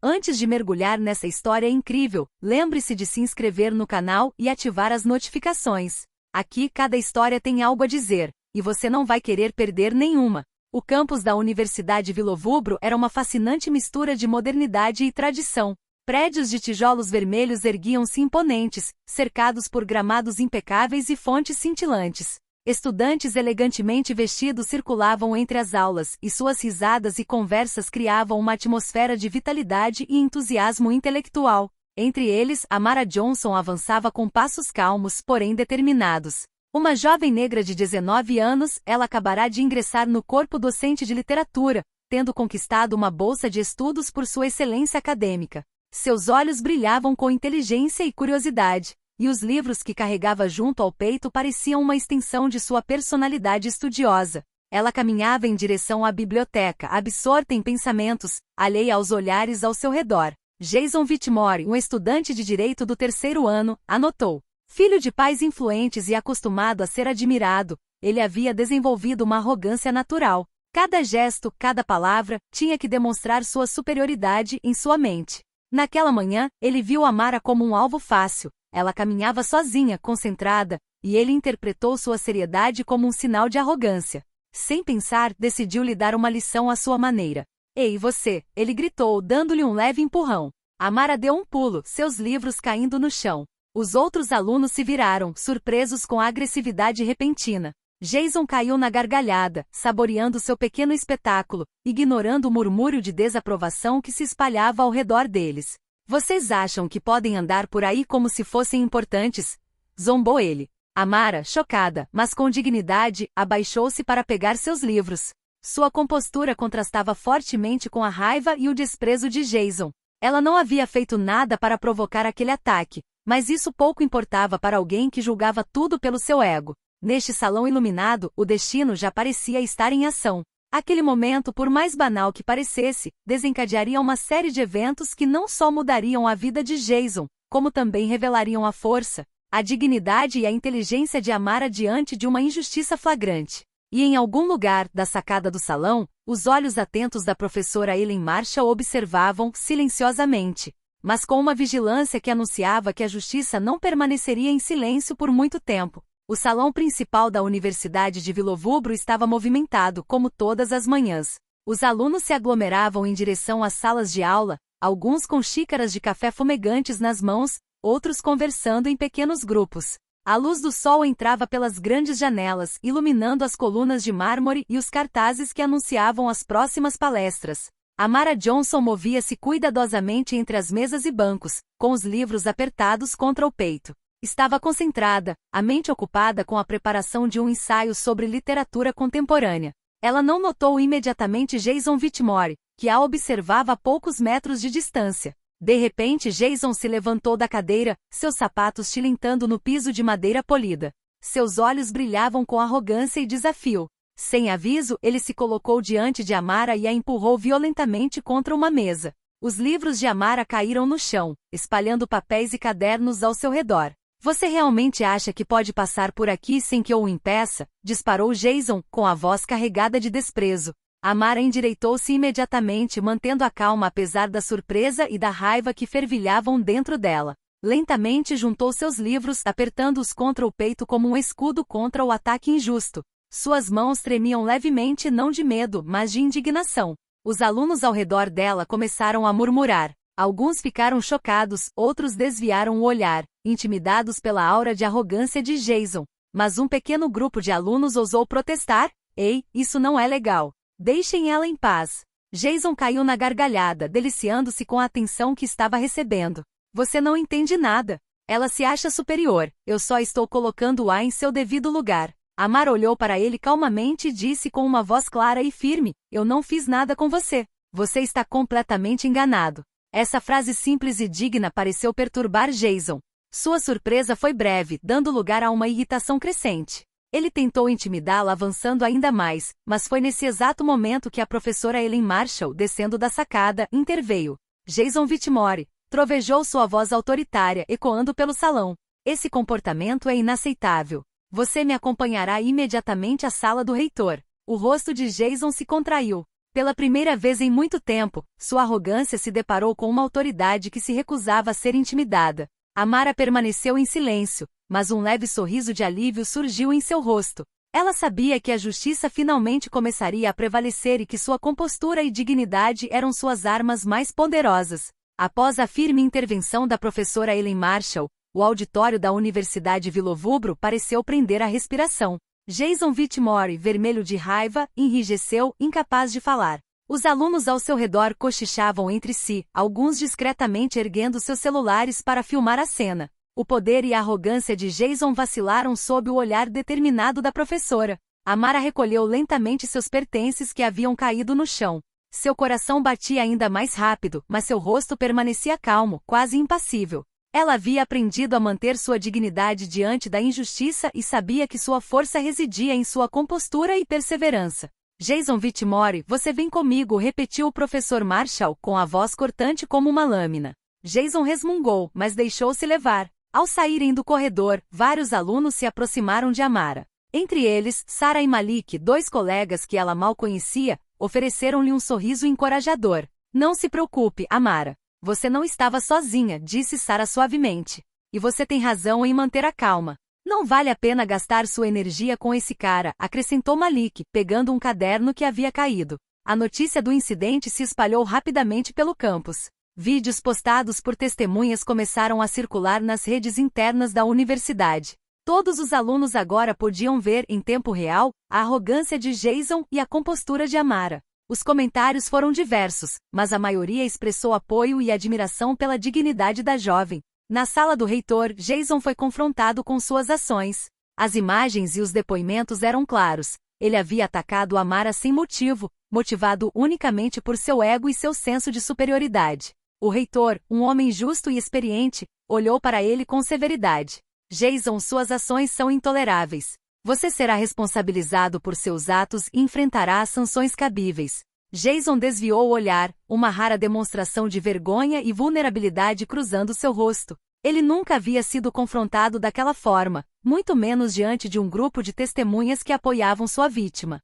Antes de mergulhar nessa história incrível, lembre-se de se inscrever no canal e ativar as notificações. Aqui cada história tem algo a dizer, e você não vai querer perder nenhuma. O campus da Universidade Vilovubro era uma fascinante mistura de modernidade e tradição. Prédios de tijolos vermelhos erguiam-se imponentes, cercados por gramados impecáveis e fontes cintilantes. Estudantes elegantemente vestidos circulavam entre as aulas, e suas risadas e conversas criavam uma atmosfera de vitalidade e entusiasmo intelectual. Entre eles, Amara Johnson avançava com passos calmos, porém determinados. Uma jovem negra de 19 anos, ela acabará de ingressar no corpo docente de literatura, tendo conquistado uma bolsa de estudos por sua excelência acadêmica. Seus olhos brilhavam com inteligência e curiosidade, e os livros que carregava junto ao peito pareciam uma extensão de sua personalidade estudiosa. Ela caminhava em direção à biblioteca, absorta em pensamentos, alheia aos olhares ao seu redor. Jason Whitmore, um estudante de direito do 3º ano, anotou. Filho de pais influentes e acostumado a ser admirado, ele havia desenvolvido uma arrogância natural. Cada gesto, cada palavra, tinha que demonstrar sua superioridade em sua mente. Naquela manhã, ele viu Amara como um alvo fácil. Ela caminhava sozinha, concentrada, e ele interpretou sua seriedade como um sinal de arrogância. Sem pensar, decidiu lhe dar uma lição à sua maneira. Ei, você! Ele gritou, dando-lhe um leve empurrão. Amara deu um pulo, seus livros caindo no chão. Os outros alunos se viraram, surpresos com a agressividade repentina. Jason caiu na gargalhada, saboreando seu pequeno espetáculo, ignorando o murmúrio de desaprovação que se espalhava ao redor deles. Vocês acham que podem andar por aí como se fossem importantes? Zombou ele. Amara, chocada, mas com dignidade, abaixou-se para pegar seus livros. Sua compostura contrastava fortemente com a raiva e o desprezo de Jason. Ela não havia feito nada para provocar aquele ataque, mas isso pouco importava para alguém que julgava tudo pelo seu ego. Neste salão iluminado, o destino já parecia estar em ação. Aquele momento, por mais banal que parecesse, desencadearia uma série de eventos que não só mudariam a vida de Jason, como também revelariam a força, a dignidade e a inteligência de Amara diante de uma injustiça flagrante. E em algum lugar da sacada do salão, os olhos atentos da professora Ellen Marshall observavam silenciosamente, mas com uma vigilância que anunciava que a justiça não permaneceria em silêncio por muito tempo. O salão principal da Universidade de Vilovubro estava movimentado, como todas as manhãs. Os alunos se aglomeravam em direção às salas de aula, alguns com xícaras de café fumegantes nas mãos, outros conversando em pequenos grupos. A luz do sol entrava pelas grandes janelas, iluminando as colunas de mármore e os cartazes que anunciavam as próximas palestras. Amara Johnson movia-se cuidadosamente entre as mesas e bancos, com os livros apertados contra o peito. Estava concentrada, a mente ocupada com a preparação de um ensaio sobre literatura contemporânea. Ela não notou imediatamente Jason Whitmore, que a observava a poucos metros de distância. De repente Jason se levantou da cadeira, seus sapatos tilintando no piso de madeira polida. Seus olhos brilhavam com arrogância e desafio. Sem aviso, ele se colocou diante de Amara e a empurrou violentamente contra uma mesa. Os livros de Amara caíram no chão, espalhando papéis e cadernos ao seu redor. Você realmente acha que pode passar por aqui sem que eu o impeça? Disparou Jason, com a voz carregada de desprezo. Amara endireitou-se imediatamente, mantendo a calma apesar da surpresa e da raiva que fervilhavam dentro dela. Lentamente juntou seus livros, apertando-os contra o peito como um escudo contra o ataque injusto. Suas mãos tremiam levemente, não de medo, mas de indignação. Os alunos ao redor dela começaram a murmurar. Alguns ficaram chocados, outros desviaram o olhar, intimidados pela aura de arrogância de Jason. Mas um pequeno grupo de alunos ousou protestar. Ei, isso não é legal. Deixem ela em paz. Jason caiu na gargalhada, deliciando-se com a atenção que estava recebendo. Você não entende nada. Ela se acha superior. Eu só estou colocando-a em seu devido lugar. Amara olhou para ele calmamente e disse com uma voz clara e firme: Eu não fiz nada com você. Você está completamente enganado. Essa frase simples e digna pareceu perturbar Jason. Sua surpresa foi breve, dando lugar a uma irritação crescente. Ele tentou intimidá-la avançando ainda mais, mas foi nesse exato momento que a professora Ellen Marshall, descendo da sacada, interveio. Jason Whitmore, trovejou sua voz autoritária, ecoando pelo salão. Esse comportamento é inaceitável. Você me acompanhará imediatamente à sala do reitor. O rosto de Jason se contraiu. Pela primeira vez em muito tempo, sua arrogância se deparou com uma autoridade que se recusava a ser intimidada. Amara permaneceu em silêncio, mas um leve sorriso de alívio surgiu em seu rosto. Ela sabia que a justiça finalmente começaria a prevalecer e que sua compostura e dignidade eram suas armas mais poderosas. Após a firme intervenção da professora Ellen Marshall, o auditório da Universidade Villovubro pareceu prender a respiração. Jason Whitmore, vermelho de raiva, enrijeceu, incapaz de falar. Os alunos ao seu redor cochichavam entre si, alguns discretamente erguendo seus celulares para filmar a cena. O poder e a arrogância de Jason vacilaram sob o olhar determinado da professora. Amara recolheu lentamente seus pertences que haviam caído no chão. Seu coração batia ainda mais rápido, mas seu rosto permanecia calmo, quase impassível. Ela havia aprendido a manter sua dignidade diante da injustiça e sabia que sua força residia em sua compostura e perseverança. Jason Whitmore, você vem comigo, repetiu o professor Marshall com a voz cortante como uma lâmina. Jason resmungou, mas deixou-se levar. Ao saírem do corredor, vários alunos se aproximaram de Amara. Entre eles, Sarah e Malik, dois colegas que ela mal conhecia, ofereceram-lhe um sorriso encorajador. Não se preocupe, Amara. Você não estava sozinha, disse Sarah suavemente. E você tem razão em manter a calma. Não vale a pena gastar sua energia com esse cara, acrescentou Malik, pegando um caderno que havia caído. A notícia do incidente se espalhou rapidamente pelo campus. Vídeos postados por testemunhas começaram a circular nas redes internas da universidade. Todos os alunos agora podiam ver, em tempo real, a arrogância de Jason e a compostura de Amara. Os comentários foram diversos, mas a maioria expressou apoio e admiração pela dignidade da jovem. Na sala do reitor, Jason foi confrontado com suas ações. As imagens e os depoimentos eram claros. Ele havia atacado Amara sem motivo, motivado unicamente por seu ego e seu senso de superioridade. O reitor, um homem justo e experiente, olhou para ele com severidade. Jason, suas ações são intoleráveis. Você será responsabilizado por seus atos e enfrentará as sanções cabíveis. Jason desviou o olhar, uma rara demonstração de vergonha e vulnerabilidade cruzando seu rosto. Ele nunca havia sido confrontado daquela forma, muito menos diante de um grupo de testemunhas que apoiavam sua vítima.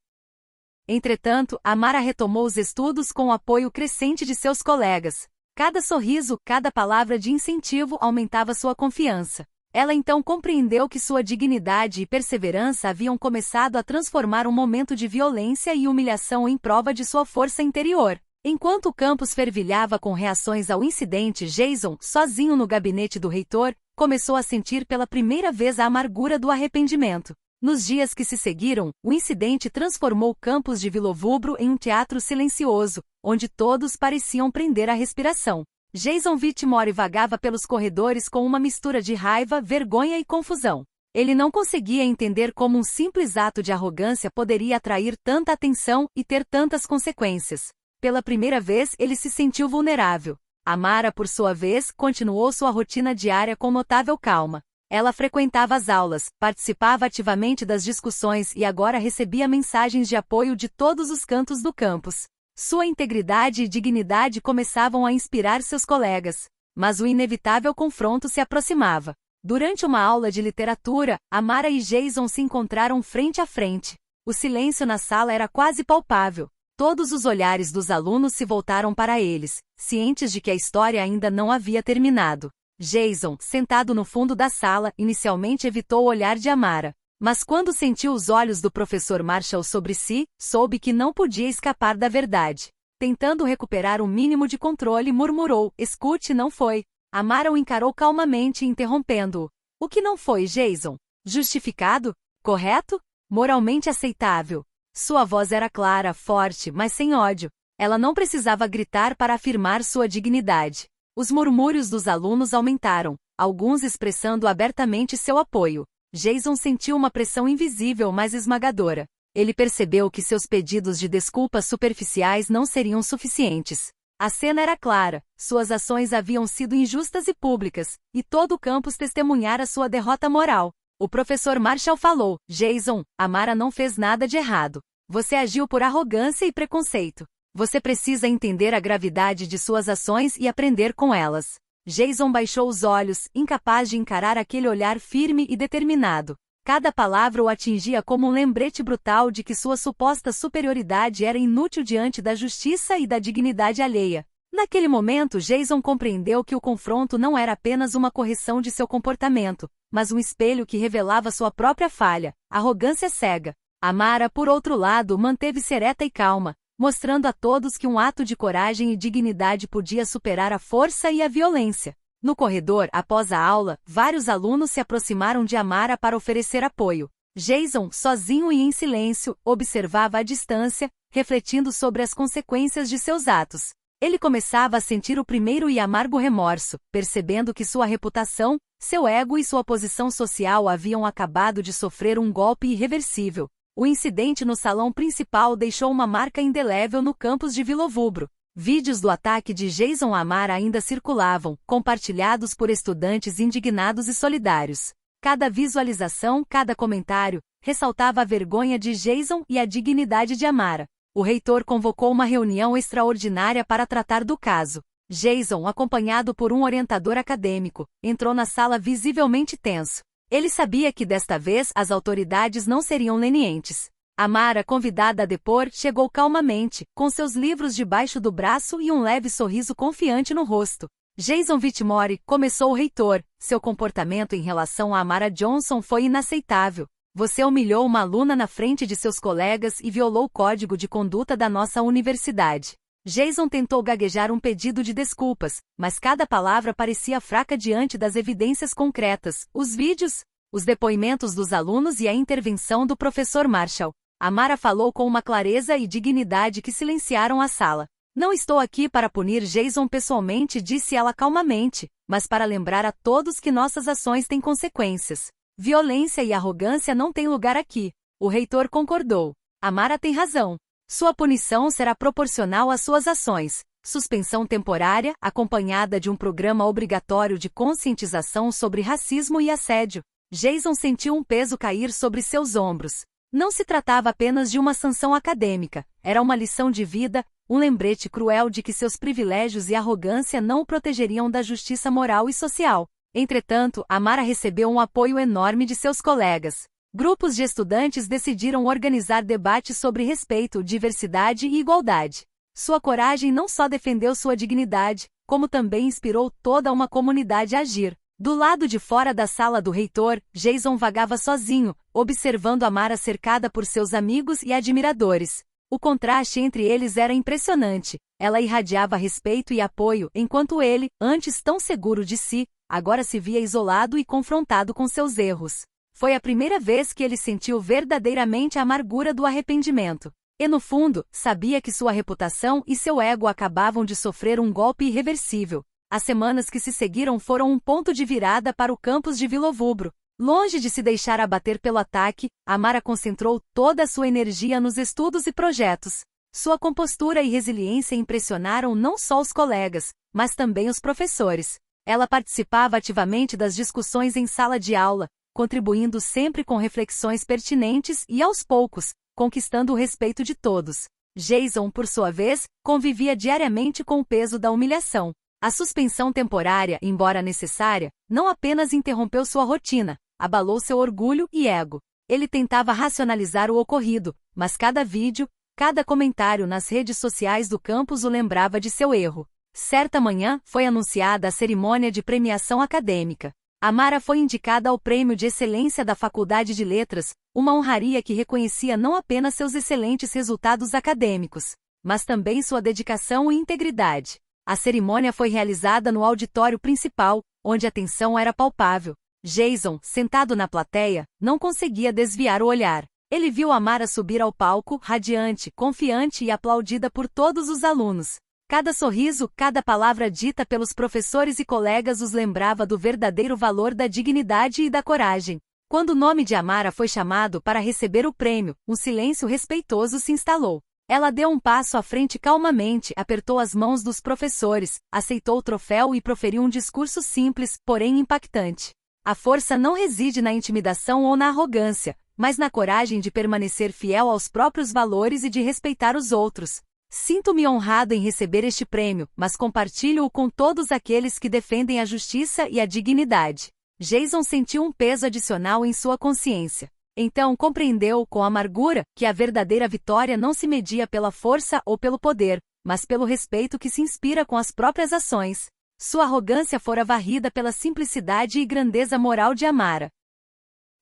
Entretanto, Amara retomou os estudos com o apoio crescente de seus colegas. Cada sorriso, cada palavra de incentivo aumentava sua confiança. Ela então compreendeu que sua dignidade e perseverança haviam começado a transformar um momento de violência e humilhação em prova de sua força interior. Enquanto o campus fervilhava com reações ao incidente, Jason, sozinho no gabinete do reitor, começou a sentir pela primeira vez a amargura do arrependimento. Nos dias que se seguiram, o incidente transformou o campus de Villovubro em um teatro silencioso, onde todos pareciam prender a respiração. Jason Whitmore vagava pelos corredores com uma mistura de raiva, vergonha e confusão. Ele não conseguia entender como um simples ato de arrogância poderia atrair tanta atenção e ter tantas consequências. Pela primeira vez, ele se sentiu vulnerável. Amara, por sua vez, continuou sua rotina diária com notável calma. Ela frequentava as aulas, participava ativamente das discussões e agora recebia mensagens de apoio de todos os cantos do campus. Sua integridade e dignidade começavam a inspirar seus colegas. Mas o inevitável confronto se aproximava. Durante uma aula de literatura, Amara e Jason se encontraram frente a frente. O silêncio na sala era quase palpável. Todos os olhares dos alunos se voltaram para eles, cientes de que a história ainda não havia terminado. Jason, sentado no fundo da sala, inicialmente evitou o olhar de Amara. Mas quando sentiu os olhos do professor Marshall sobre si, soube que não podia escapar da verdade. Tentando recuperar um mínimo de controle, murmurou, escute, não foi. Amara o encarou calmamente, interrompendo-o. O que não foi, Jason? Justificado? Correto? Moralmente aceitável. Sua voz era clara, forte, mas sem ódio. Ela não precisava gritar para afirmar sua dignidade. Os murmúrios dos alunos aumentaram, alguns expressando abertamente seu apoio. Jason sentiu uma pressão invisível mas esmagadora. Ele percebeu que seus pedidos de desculpas superficiais não seriam suficientes. A cena era clara, suas ações haviam sido injustas e públicas, e todo o campus testemunhara sua derrota moral. O professor Marshall falou, Jason, Amara não fez nada de errado. Você agiu por arrogância e preconceito. Você precisa entender a gravidade de suas ações e aprender com elas. Jason baixou os olhos, incapaz de encarar aquele olhar firme e determinado. Cada palavra o atingia como um lembrete brutal de que sua suposta superioridade era inútil diante da justiça e da dignidade alheia. Naquele momento, Jason compreendeu que o confronto não era apenas uma correção de seu comportamento, mas um espelho que revelava sua própria falha, arrogância cega. Amara, por outro lado, manteve-se ereta e calma, mostrando a todos que um ato de coragem e dignidade podia superar a força e a violência. No corredor, após a aula, vários alunos se aproximaram de Amara para oferecer apoio. Jason, sozinho e em silêncio, observava à distância, refletindo sobre as consequências de seus atos. Ele começava a sentir o primeiro e amargo remorso, percebendo que sua reputação, seu ego e sua posição social haviam acabado de sofrer um golpe irreversível. O incidente no salão principal deixou uma marca indelével no campus de Vilovubro. Vídeos do ataque de Jason a Amara ainda circulavam, compartilhados por estudantes indignados e solidários. Cada visualização, cada comentário, ressaltava a vergonha de Jason e a dignidade de Amara. O reitor convocou uma reunião extraordinária para tratar do caso. Jason, acompanhado por um orientador acadêmico, entrou na sala visivelmente tenso. Ele sabia que desta vez as autoridades não seriam lenientes. Amara, convidada a depor, chegou calmamente, com seus livros debaixo do braço e um leve sorriso confiante no rosto. Jason Whitmore, começou o reitor, seu comportamento em relação a Amara Johnson foi inaceitável. Você humilhou uma aluna na frente de seus colegas e violou o código de conduta da nossa universidade. Jason tentou gaguejar um pedido de desculpas, mas cada palavra parecia fraca diante das evidências concretas, os vídeos, os depoimentos dos alunos e a intervenção do professor Marshall. Amara falou com uma clareza e dignidade que silenciaram a sala. Não estou aqui para punir Jason pessoalmente, disse ela calmamente, mas para lembrar a todos que nossas ações têm consequências. Violência e arrogância não têm lugar aqui. O reitor concordou. Amara tem razão. Sua punição será proporcional às suas ações. Suspensão temporária, acompanhada de um programa obrigatório de conscientização sobre racismo e assédio. Jason sentiu um peso cair sobre seus ombros. Não se tratava apenas de uma sanção acadêmica, era uma lição de vida, um lembrete cruel de que seus privilégios e arrogância não o protegeriam da justiça moral e social. Entretanto, Amara recebeu um apoio enorme de seus colegas. Grupos de estudantes decidiram organizar debates sobre respeito, diversidade e igualdade. Sua coragem não só defendeu sua dignidade, como também inspirou toda uma comunidade a agir. Do lado de fora da sala do reitor, Jason vagava sozinho, observando Amara cercada por seus amigos e admiradores. O contraste entre eles era impressionante. Ela irradiava respeito e apoio, enquanto ele, antes tão seguro de si, agora se via isolado e confrontado com seus erros. Foi a primeira vez que ele sentiu verdadeiramente a amargura do arrependimento. E no fundo, sabia que sua reputação e seu ego acabavam de sofrer um golpe irreversível. As semanas que se seguiram foram um ponto de virada para o campus de Vilovubro. Longe de se deixar abater pelo ataque, Amara concentrou toda a sua energia nos estudos e projetos. Sua compostura e resiliência impressionaram não só os colegas, mas também os professores. Ela participava ativamente das discussões em sala de aula, contribuindo sempre com reflexões pertinentes e, aos poucos, conquistando o respeito de todos. Jason, por sua vez, convivia diariamente com o peso da humilhação. A suspensão temporária, embora necessária, não apenas interrompeu sua rotina, abalou seu orgulho e ego. Ele tentava racionalizar o ocorrido, mas cada vídeo, cada comentário nas redes sociais do campus o lembrava de seu erro. Certa manhã, foi anunciada a cerimônia de premiação acadêmica. Amara foi indicada ao Prêmio de Excelência da Faculdade de Letras, uma honraria que reconhecia não apenas seus excelentes resultados acadêmicos, mas também sua dedicação e integridade. A cerimônia foi realizada no auditório principal, onde a tensão era palpável. Jason, sentado na plateia, não conseguia desviar o olhar. Ele viu Amara subir ao palco, radiante, confiante e aplaudida por todos os alunos. Cada sorriso, cada palavra dita pelos professores e colegas os lembrava do verdadeiro valor da dignidade e da coragem. Quando o nome de Amara foi chamado para receber o prêmio, um silêncio respeitoso se instalou. Ela deu um passo à frente calmamente, apertou as mãos dos professores, aceitou o troféu e proferiu um discurso simples, porém impactante. A força não reside na intimidação ou na arrogância, mas na coragem de permanecer fiel aos próprios valores e de respeitar os outros. Sinto-me honrado em receber este prêmio, mas compartilho-o com todos aqueles que defendem a justiça e a dignidade. Jason sentiu um peso adicional em sua consciência. Então compreendeu, com amargura, que a verdadeira vitória não se media pela força ou pelo poder, mas pelo respeito que se inspira com as próprias ações. Sua arrogância fora varrida pela simplicidade e grandeza moral de Amara.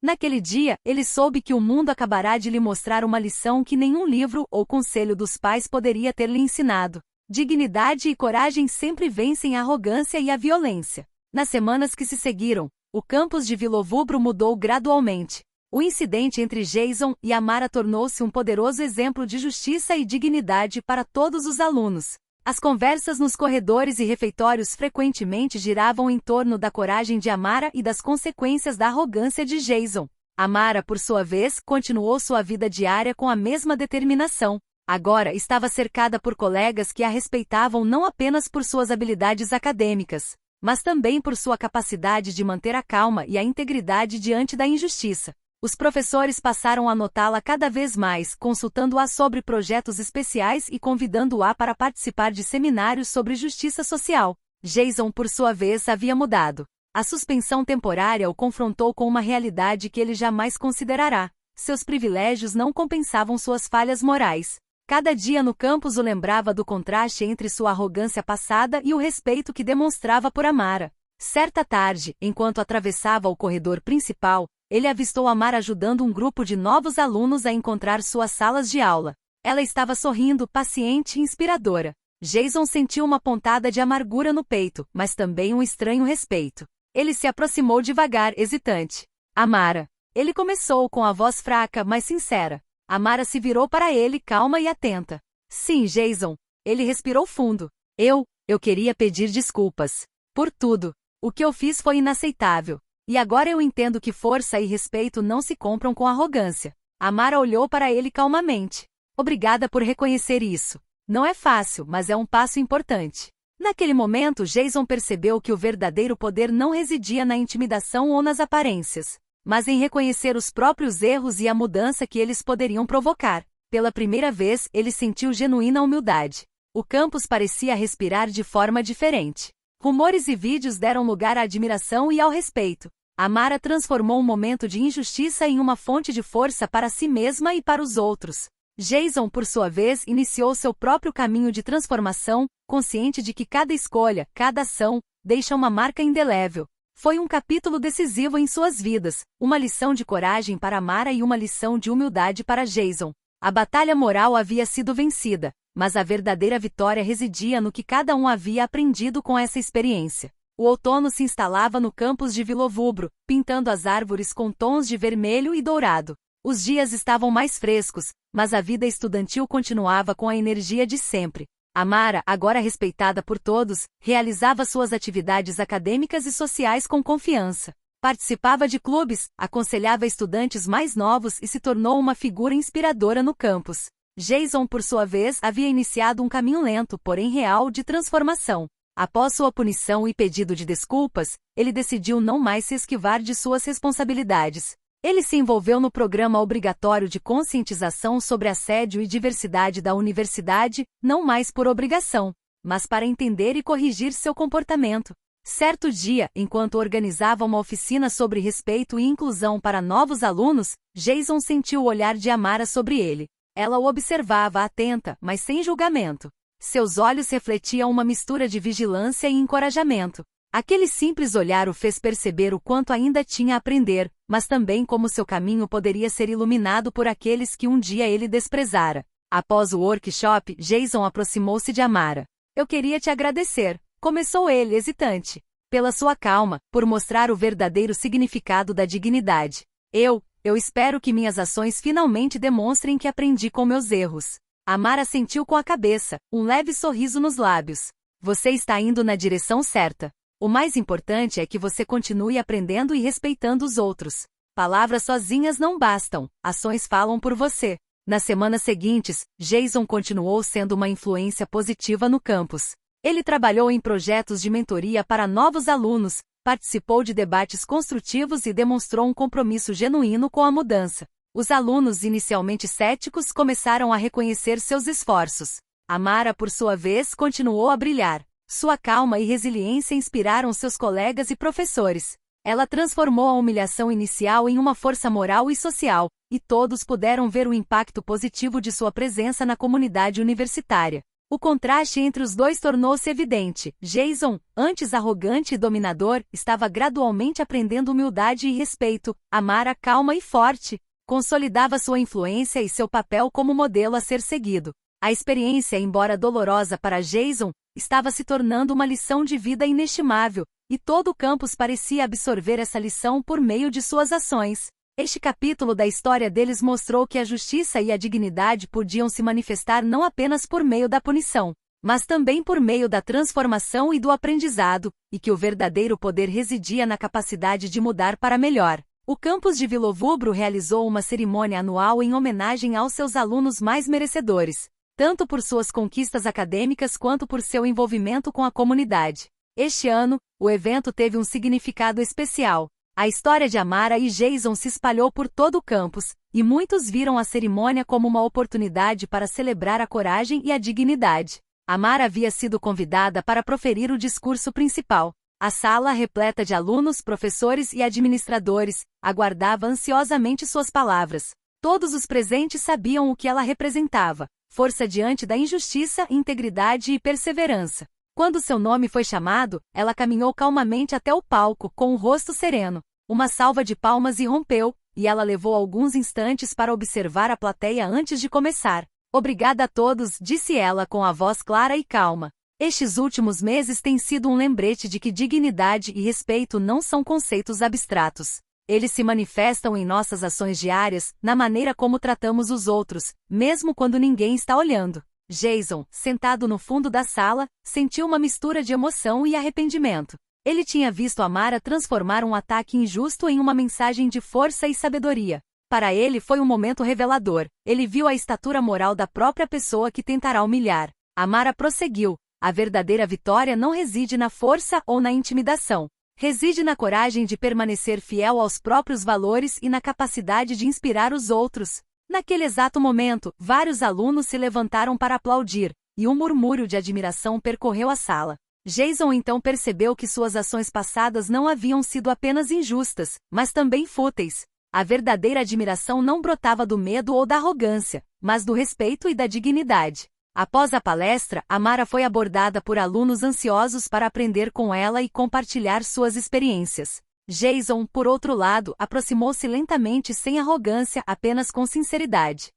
Naquele dia, ele soube que o mundo acabará de lhe mostrar uma lição que nenhum livro ou conselho dos pais poderia ter lhe ensinado. Dignidade e coragem sempre vencem a arrogância e a violência. Nas semanas que se seguiram, o campus de Vilovubro mudou gradualmente. O incidente entre Jason e Amara tornou-se um poderoso exemplo de justiça e dignidade para todos os alunos. As conversas nos corredores e refeitórios frequentemente giravam em torno da coragem de Amara e das consequências da arrogância de Jason. Amara, por sua vez, continuou sua vida diária com a mesma determinação. Agora estava cercada por colegas que a respeitavam não apenas por suas habilidades acadêmicas, mas também por sua capacidade de manter a calma e a integridade diante da injustiça. Os professores passaram a notá-la cada vez mais, consultando-a sobre projetos especiais e convidando-a para participar de seminários sobre justiça social. Jason, por sua vez, havia mudado. A suspensão temporária o confrontou com uma realidade que ele jamais considerará. Seus privilégios não compensavam suas falhas morais. Cada dia no campus o lembrava do contraste entre sua arrogância passada e o respeito que demonstrava por Amara. Certa tarde, enquanto atravessava o corredor principal, ele avistou Amara ajudando um grupo de novos alunos a encontrar suas salas de aula. Ela estava sorrindo, paciente e inspiradora. Jason sentiu uma pontada de amargura no peito, mas também um estranho respeito. Ele se aproximou devagar, hesitante. Amara. Ele começou com a voz fraca, mas sincera. Amara se virou para ele, calma e atenta. Sim, Jason. Ele respirou fundo. Eu queria pedir desculpas. Por tudo. O que eu fiz foi inaceitável. E agora eu entendo que força e respeito não se compram com arrogância. Amara olhou para ele calmamente. Obrigada por reconhecer isso. Não é fácil, mas é um passo importante. Naquele momento, Jason percebeu que o verdadeiro poder não residia na intimidação ou nas aparências, mas em reconhecer os próprios erros e a mudança que eles poderiam provocar. Pela primeira vez, ele sentiu genuína humildade. O campus parecia respirar de forma diferente. Rumores e vídeos deram lugar à admiração e ao respeito. Amara transformou um momento de injustiça em uma fonte de força para si mesma e para os outros. Jason, por sua vez, iniciou seu próprio caminho de transformação, consciente de que cada escolha, cada ação, deixa uma marca indelével. Foi um capítulo decisivo em suas vidas, uma lição de coragem para Amara e uma lição de humildade para Jason. A batalha moral havia sido vencida, mas a verdadeira vitória residia no que cada um havia aprendido com essa experiência. O outono se instalava no campus de Vilovubro, pintando as árvores com tons de vermelho e dourado. Os dias estavam mais frescos, mas a vida estudantil continuava com a energia de sempre. Amara, agora respeitada por todos, realizava suas atividades acadêmicas e sociais com confiança. Participava de clubes, aconselhava estudantes mais novos e se tornou uma figura inspiradora no campus. Jason, por sua vez, havia iniciado um caminho lento, porém real, de transformação. Após sua punição e pedido de desculpas, ele decidiu não mais se esquivar de suas responsabilidades. Ele se envolveu no programa obrigatório de conscientização sobre assédio e diversidade da universidade, não mais por obrigação, mas para entender e corrigir seu comportamento. Certo dia, enquanto organizava uma oficina sobre respeito e inclusão para novos alunos, Jason sentiu o olhar de Amara sobre ele. Ela o observava atenta, mas sem julgamento. Seus olhos refletiam uma mistura de vigilância e encorajamento. Aquele simples olhar o fez perceber o quanto ainda tinha a aprender, mas também como seu caminho poderia ser iluminado por aqueles que um dia ele desprezara. Após o workshop, Jason aproximou-se de Amara. Eu queria te agradecer, começou ele hesitante, pela sua calma, por mostrar o verdadeiro significado da dignidade. Eu espero que minhas ações finalmente demonstrem que aprendi com meus erros. Amara sentiu com a cabeça, um leve sorriso nos lábios. Você está indo na direção certa. O mais importante é que você continue aprendendo e respeitando os outros. Palavras sozinhas não bastam, ações falam por você. Nas semanas seguintes, Jason continuou sendo uma influência positiva no campus. Ele trabalhou em projetos de mentoria para novos alunos, participou de debates construtivos e demonstrou um compromisso genuíno com a mudança. Os alunos inicialmente céticos começaram a reconhecer seus esforços. Amara, por sua vez, continuou a brilhar. Sua calma e resiliência inspiraram seus colegas e professores. Ela transformou a humilhação inicial em uma força moral e social, e todos puderam ver o impacto positivo de sua presença na comunidade universitária. O contraste entre os dois tornou-se evidente. Jason, antes arrogante e dominador, estava gradualmente aprendendo humildade e respeito. Amara, calma e forte, consolidava sua influência e seu papel como modelo a ser seguido. A experiência, embora dolorosa para Jason, estava se tornando uma lição de vida inestimável, e todo o campus parecia absorver essa lição por meio de suas ações. Este capítulo da história deles mostrou que a justiça e a dignidade podiam se manifestar não apenas por meio da punição, mas também por meio da transformação e do aprendizado, e que o verdadeiro poder residia na capacidade de mudar para melhor. O campus de Vilovubro realizou uma cerimônia anual em homenagem aos seus alunos mais merecedores, tanto por suas conquistas acadêmicas quanto por seu envolvimento com a comunidade. Este ano, o evento teve um significado especial. A história de Amara e Jason se espalhou por todo o campus, e muitos viram a cerimônia como uma oportunidade para celebrar a coragem e a dignidade. Amara havia sido convidada para proferir o discurso principal. A sala, repleta de alunos, professores e administradores, aguardava ansiosamente suas palavras. Todos os presentes sabiam o que ela representava: força diante da injustiça, integridade e perseverança. Quando seu nome foi chamado, ela caminhou calmamente até o palco, com o rosto sereno. Uma salva de palmas irrompeu, e ela levou alguns instantes para observar a plateia antes de começar. Obrigada a todos, disse ela com a voz clara e calma. Estes últimos meses têm sido um lembrete de que dignidade e respeito não são conceitos abstratos. Eles se manifestam em nossas ações diárias, na maneira como tratamos os outros, mesmo quando ninguém está olhando. Jason, sentado no fundo da sala, sentiu uma mistura de emoção e arrependimento. Ele tinha visto Amara transformar um ataque injusto em uma mensagem de força e sabedoria. Para ele foi um momento revelador. Ele viu a estatura moral da própria pessoa que tentará humilhar. Amara prosseguiu: a verdadeira vitória não reside na força ou na intimidação. Reside na coragem de permanecer fiel aos próprios valores e na capacidade de inspirar os outros. Naquele exato momento, vários alunos se levantaram para aplaudir, e um murmúrio de admiração percorreu a sala. Jason então percebeu que suas ações passadas não haviam sido apenas injustas, mas também fúteis. A verdadeira admiração não brotava do medo ou da arrogância, mas do respeito e da dignidade. Após a palestra, Amara foi abordada por alunos ansiosos para aprender com ela e compartilhar suas experiências. Jason, por outro lado, aproximou-se lentamente sem arrogância, apenas com sinceridade.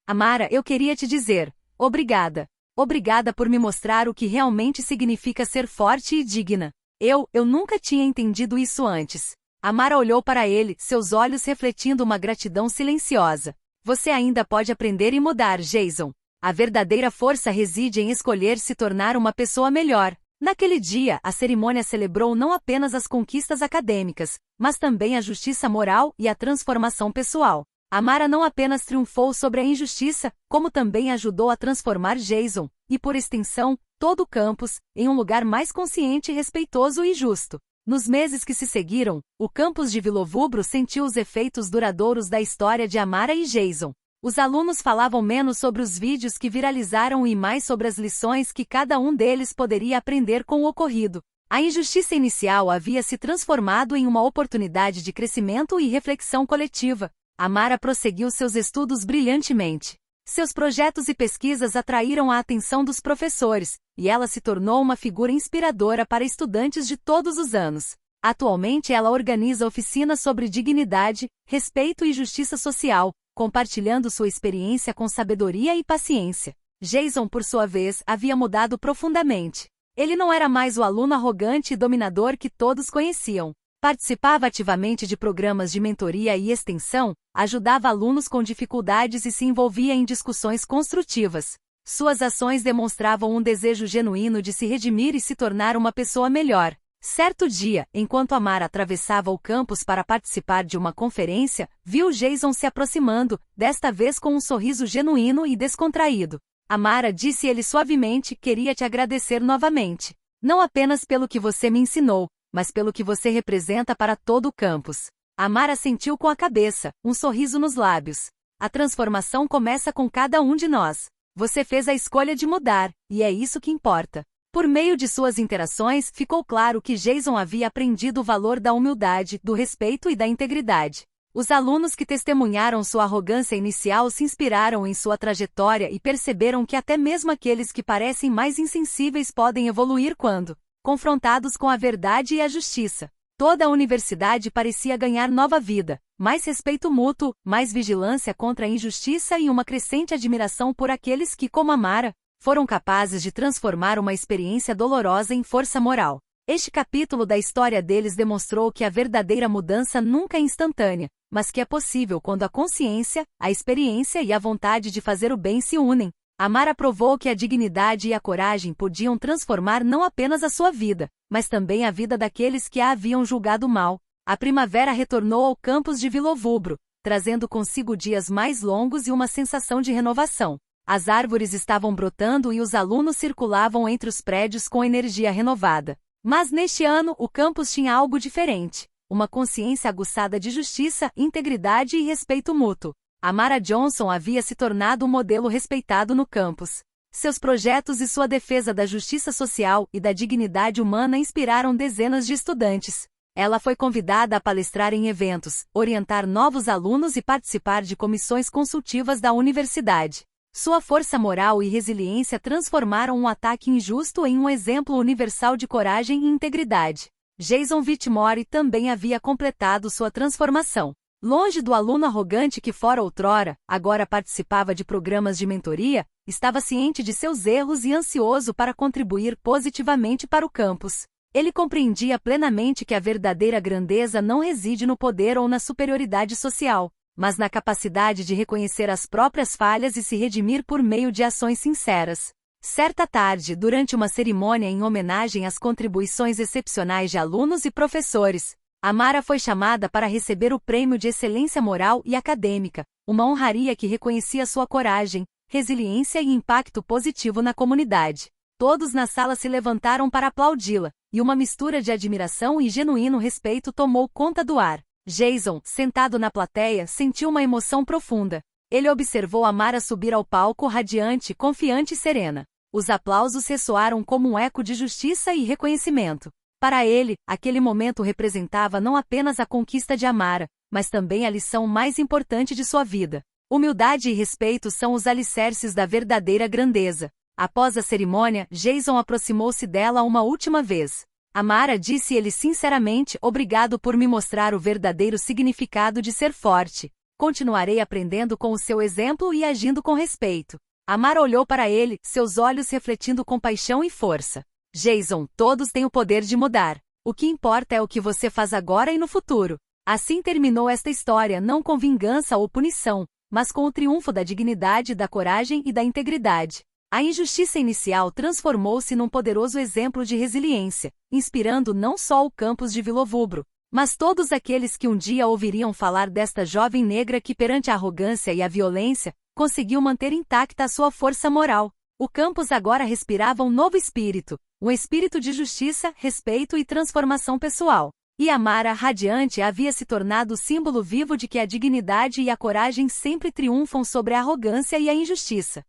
Amara, eu queria te dizer, obrigada. Obrigada por me mostrar o que realmente significa ser forte e digna. Eu nunca tinha entendido isso antes. Amara olhou para ele, seus olhos refletindo uma gratidão silenciosa. Você ainda pode aprender e mudar, Jason. A verdadeira força reside em escolher se tornar uma pessoa melhor. Naquele dia, a cerimônia celebrou não apenas as conquistas acadêmicas, mas também a justiça moral e a transformação pessoal. Amara não apenas triunfou sobre a injustiça, como também ajudou a transformar Jason, e por extensão, todo o campus, em um lugar mais consciente, respeitoso e justo. Nos meses que se seguiram, o campus de Vilovubro sentiu os efeitos duradouros da história de Amara e Jason. Os alunos falavam menos sobre os vídeos que viralizaram e mais sobre as lições que cada um deles poderia aprender com o ocorrido. A injustiça inicial havia se transformado em uma oportunidade de crescimento e reflexão coletiva. Amara prosseguiu seus estudos brilhantemente. Seus projetos e pesquisas atraíram a atenção dos professores, e ela se tornou uma figura inspiradora para estudantes de todos os anos. Atualmente ela organiza oficinas sobre dignidade, respeito e justiça social, compartilhando sua experiência com sabedoria e paciência. Jason, por sua vez, havia mudado profundamente. Ele não era mais o aluno arrogante e dominador que todos conheciam. Participava ativamente de programas de mentoria e extensão, ajudava alunos com dificuldades e se envolvia em discussões construtivas. Suas ações demonstravam um desejo genuíno de se redimir e se tornar uma pessoa melhor. Certo dia, enquanto Amara atravessava o campus para participar de uma conferência, viu Jason se aproximando, desta vez com um sorriso genuíno e descontraído. Amara, disse ele suavemente, queria te agradecer novamente. Não apenas pelo que você me ensinou, mas pelo que você representa para todo o campus. Amara sentiu com a cabeça, um sorriso nos lábios. A transformação começa com cada um de nós. Você fez a escolha de mudar, e é isso que importa. Por meio de suas interações, ficou claro que Jason havia aprendido o valor da humildade, do respeito e da integridade. Os alunos que testemunharam sua arrogância inicial se inspiraram em sua trajetória e perceberam que até mesmo aqueles que parecem mais insensíveis podem evoluir quando confrontados com a verdade e a justiça. Toda a universidade parecia ganhar nova vida, mais respeito mútuo, mais vigilância contra a injustiça e uma crescente admiração por aqueles que, como Amara, foram capazes de transformar uma experiência dolorosa em força moral. Este capítulo da história deles demonstrou que a verdadeira mudança nunca é instantânea, mas que é possível quando a consciência, a experiência e a vontade de fazer o bem se unem. Amara provou que a dignidade e a coragem podiam transformar não apenas a sua vida, mas também a vida daqueles que a haviam julgado mal. A primavera retornou ao campus de Vilovubro, trazendo consigo dias mais longos e uma sensação de renovação. As árvores estavam brotando e os alunos circulavam entre os prédios com energia renovada. Mas neste ano, o campus tinha algo diferente. Uma consciência aguçada de justiça, integridade e respeito mútuo. Amara Johnson havia se tornado um modelo respeitado no campus. Seus projetos e sua defesa da justiça social e da dignidade humana inspiraram dezenas de estudantes. Ela foi convidada a palestrar em eventos, orientar novos alunos e participar de comissões consultivas da universidade. Sua força moral e resiliência transformaram um ataque injusto em um exemplo universal de coragem e integridade. Jason Whitmore também havia completado sua transformação. Longe do aluno arrogante que fora outrora, agora participava de programas de mentoria, estava ciente de seus erros e ansioso para contribuir positivamente para o campus. Ele compreendia plenamente que a verdadeira grandeza não reside no poder ou na superioridade social, mas na capacidade de reconhecer as próprias falhas e se redimir por meio de ações sinceras. Certa tarde, durante uma cerimônia em homenagem às contribuições excepcionais de alunos e professores, Amara foi chamada para receber o Prêmio de Excelência Moral e Acadêmica, uma honraria que reconhecia sua coragem, resiliência e impacto positivo na comunidade. Todos na sala se levantaram para aplaudi-la, e uma mistura de admiração e genuíno respeito tomou conta do ar. Jason, sentado na plateia, sentiu uma emoção profunda. Ele observou Amara subir ao palco radiante, confiante e serena. Os aplausos ressoaram como um eco de justiça e reconhecimento. Para ele, aquele momento representava não apenas a conquista de Amara, mas também a lição mais importante de sua vida. Humildade e respeito são os alicerces da verdadeira grandeza. Após a cerimônia, Jason aproximou-se dela uma última vez. Amara, disse-ele sinceramente, obrigado por me mostrar o verdadeiro significado de ser forte. Continuarei aprendendo com o seu exemplo e agindo com respeito. Amara olhou para ele, seus olhos refletindo compaixão e força. Jason, todos têm o poder de mudar. O que importa é o que você faz agora e no futuro. Assim terminou esta história, não com vingança ou punição, mas com o triunfo da dignidade, da coragem e da integridade. A injustiça inicial transformou-se num poderoso exemplo de resiliência, inspirando não só o campus de Vilovubro, mas todos aqueles que um dia ouviriam falar desta jovem negra que, perante a arrogância e a violência, conseguiu manter intacta a sua força moral. O campus agora respirava um novo espírito, um espírito de justiça, respeito e transformação pessoal. E Amara, radiante, havia se tornado o símbolo vivo de que a dignidade e a coragem sempre triunfam sobre a arrogância e a injustiça.